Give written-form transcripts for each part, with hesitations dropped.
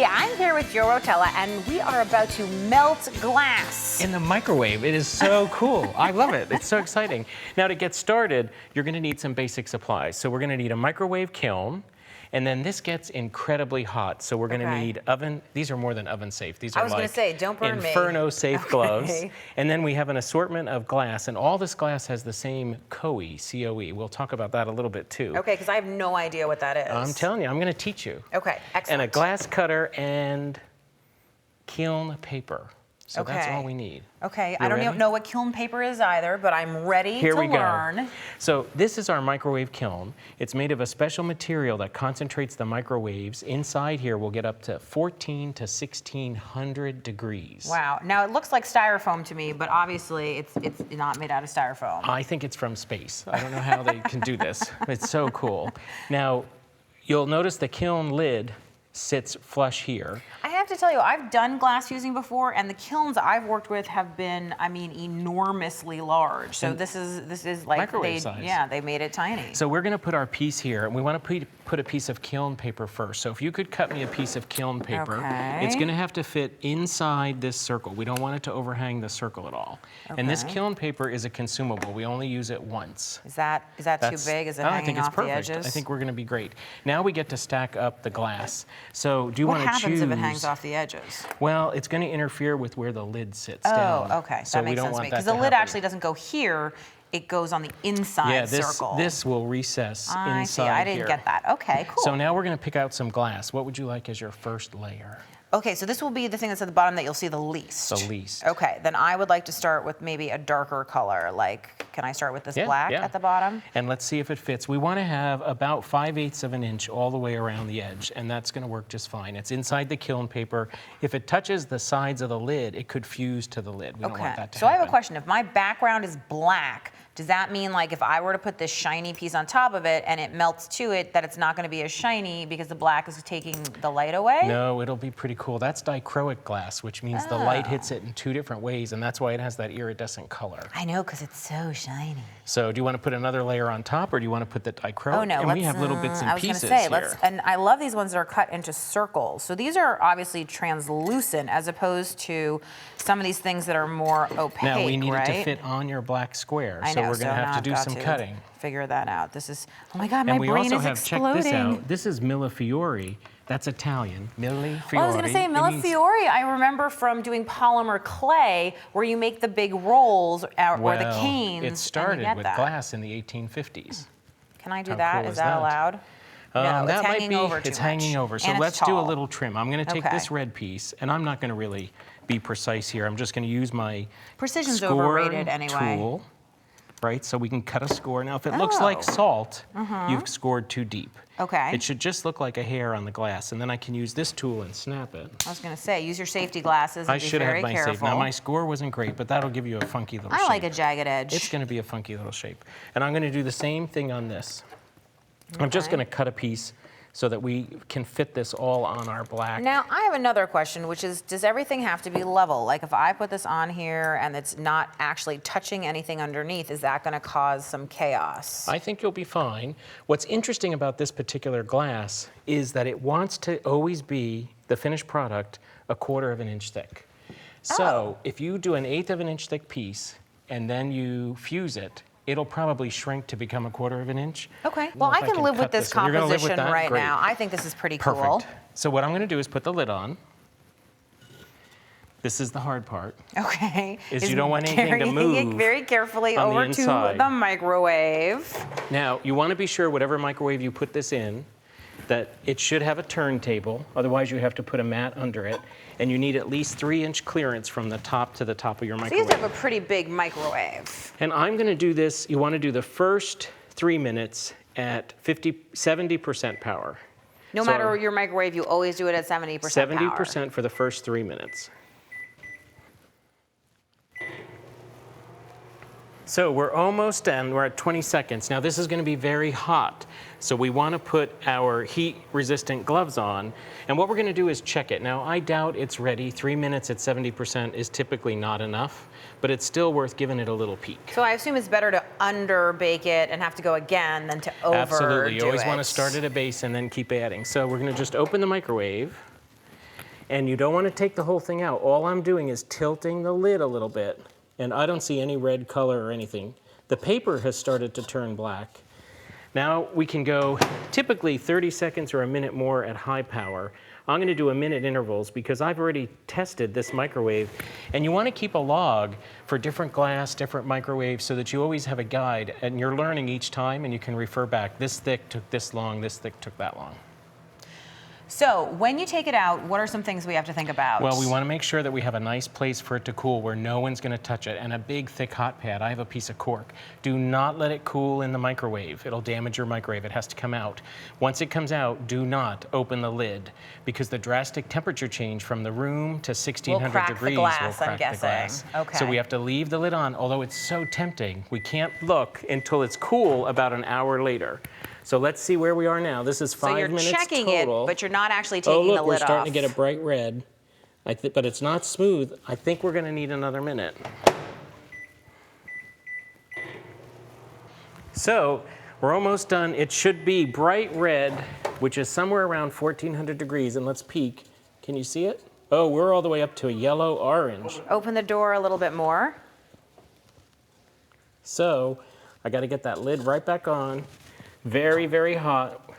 Hi, I'm here with Joe Rotella, and we are about to melt glass. In the microwave. It is so cool. I love it. It's so exciting. Now, to get started, you're going to need some basic supplies. So we're going to need a microwave kiln, and then this gets incredibly hot. So we're going to need oven. These are more than oven safe. These are I was going to say, don't burn me. Inferno safe gloves. And then we have an assortment of glass, and all this glass has the same COE, C-O-E. We'll talk about that a little bit too. Okay, because I have no idea what that is. I'm telling you, I'm going to teach you. Okay, excellent. And a glass cutter and kiln paper. So that's all we need. Okay, I don't even know what kiln paper is either, but I'm ready to learn. Go. So this is our microwave kiln. It's made of a special material that concentrates the microwaves. Inside here we'll get up to 14 to 1600 degrees. Wow. Now it looks like styrofoam to me, but obviously it's not made out of styrofoam. I think it's from space. I don't know how they can do this. It's so cool. Now, you'll notice the kiln lid sits flush here. I have to tell you, I've done glass fusing before, and the kilns I've worked with have been, I mean, enormously large. So this is like microwave size. Yeah, they made it tiny. So we're going to put our piece here, and we want to put a piece of kiln paper first. So if you could cut me a piece of kiln paper, it's going to have to fit inside this circle. We don't want it to overhang the circle at all. And this kiln paper is a consumable. We only use it once. Is that too big? Is it hanging off the edges? I think we're going to be great. Now we get to stack up the glass. So do you want to choose? What happens if it hangs off the edges? Well, it's going to interfere with where the lid sits down. Oh, okay. So that makes sense to me. Because the lid actually doesn't go here. It goes on the inside circle. This will recess inside here. I see. I didn't get that. Okay, cool. So now we're going to pick out some glass. What would you like as your first layer? Okay, so this will be the thing that's at the bottom that you'll see the least. The least. Okay, then I would like to start with maybe a darker color. Like, can I start with this black at the bottom? And let's see if it fits. We want to have about 5/8 of an inch all the way around the edge, and that's going to work just fine. It's inside the kiln paper. If it touches the sides of the lid, it could fuse to the lid. We don't want that to happen. So I have a question. If my background is black, does that mean, like, if I were to put this shiny piece on top of it and it melts to it, that it's not going to be as shiny because the black is taking the light away? No, it'll be pretty cool. That's dichroic glass, which means the light hits it in 2 different ways, and that's why it has that iridescent color. I know, because it's so shiny. So do you want to put another layer on top, or do you want to put the dichroic? Oh, no. And we have little bits and pieces here. And I love these ones that are cut into circles. So these are obviously translucent, as opposed to some of these things that are more opaque, Now, we need it to fit on your black square, so we're going to have to do some cutting. Figure that out. This is, oh my God, my brain is exploding. And we also have, check this out, this is Millefiori. That's Italian, Millefiori. Well, I was going to say, Millefiori, I remember from doing polymer clay, where you make the big rolls, or the canes. It started with glass in the 1850s. Can I do that? Is that allowed? No, that it's hanging over too much. It's hanging over. So let's do a little trim. I'm going to take this red piece, and I'm not going to really be precise here. I'm just going to use my Precision's overrated anyway. Tool, right? So we can cut a score. Now, if it looks like salt, you've scored too deep. Okay. It should just look like a hair on the glass, and then I can use this tool and snap it. I was going to say, use your safety glasses and be very careful. I should have my safety. Now, my score wasn't great, but that'll give you a funky little shape. I like a jagged edge. It's going to be a funky little shape. And I'm going to do the same thing on this. I'm just going to cut a piece so that we can fit this all on our black. Now, I have another question, which is, does everything have to be level? Like, if I put this on here and it's not actually touching anything underneath, is that going to cause some chaos? I think you'll be fine. What's interesting about this particular glass is that it wants to always be, the finished product, 1/4 of an inch thick. So if you do an 1/8 of an inch thick piece and then you fuse it, it'll probably shrink to become 1/4 of an inch. Okay. Well, I can live with this composition right now. I think this is pretty cool. Perfect. So what I'm going to do is put the lid on. This is the hard part. Okay. Is you don't want anything to move. Carrying it very carefully over to the microwave. Now, you want to be sure whatever microwave you put this in, that it should have a turntable. Otherwise, you have to put a mat under it. And you need at least 3-inch clearance from the top to the top of your microwave. So you have a pretty big microwave. And I'm going to do this. You want to do the first 3 minutes at 70% power. No matter your microwave, you always do it at 70% power. 70% for the first 3 minutes. So we're almost done. We're at 20 seconds. Now this is going to be very hot. So we want to put our heat-resistant gloves on. And what we're going to do is check it. Now I doubt it's ready. 3 minutes at 70% is typically not enough, but it's still worth giving it a little peek. So I assume it's better to under-bake it and have to go again than to overdo it. Absolutely. You always want to start at a base and then keep adding. So we're going to just open the microwave. And you don't want to take the whole thing out. All I'm doing is tilting the lid a little bit. And I don't see any red color or anything. The paper has started to turn black. Now we can go typically 30 seconds or a minute more at high power. I'm going to do a minute intervals because I've already tested this microwave. And you want to keep a log for different glass, different microwaves, so that you always have a guide and you're learning each time and you can refer back. This thick took this long, this thick took that long. So when you take it out, what are some things we have to think about? Well, we want to make sure that we have a nice place for it to cool where no one's going to touch it, and a big thick hot pad. I have a piece of cork. Do not let it cool in the microwave. It'll damage your microwave. It has to come out. Once it comes out, do not open the lid because the drastic temperature change from the room to 1600 degrees will crack the glass. Okay. So we have to leave the lid on, although it's so tempting. We can't look until it's cool about an hour later. So let's see where we are now. This is 5 minutes total. So you're checking it, but you're not actually taking the lid off. Oh, look, we're starting to get a bright red. But it's not smooth. I think we're going to need another minute. So we're almost done. It should be bright red, which is somewhere around 1400 degrees. And let's peek. Can you see it? Oh, we're all the way up to a yellow-orange. Open the door a little bit more. So I got to get that lid right back on. Very, very hot.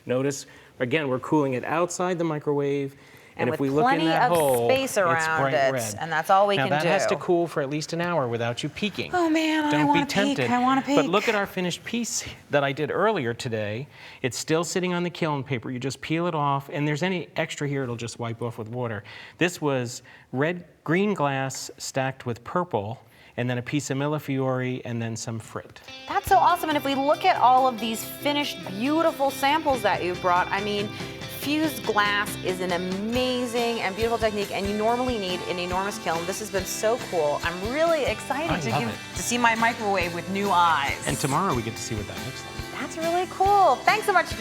Notice, again, we're cooling it outside the microwave. And if we look in that hole, space around it's bright red. And that's all we can do. Now that has to cool for at least an hour without you peeking. Oh man, I want to peek. I want to peek. But look at our finished piece that I did earlier today. It's still sitting on the kiln paper. You just peel it off, and there's any extra here, it'll just wipe off with water. This was green glass stacked with purple, and then a piece of millefiori, and then some frit. That's so awesome. And if we look at all of these finished, beautiful samples that you brought, I mean, fused glass is an amazing and beautiful technique, and you normally need an enormous kiln. This has been so cool. I'm really excited to see my microwave with new eyes. And tomorrow we get to see what that looks like. That's really cool. Thanks so much, Joe.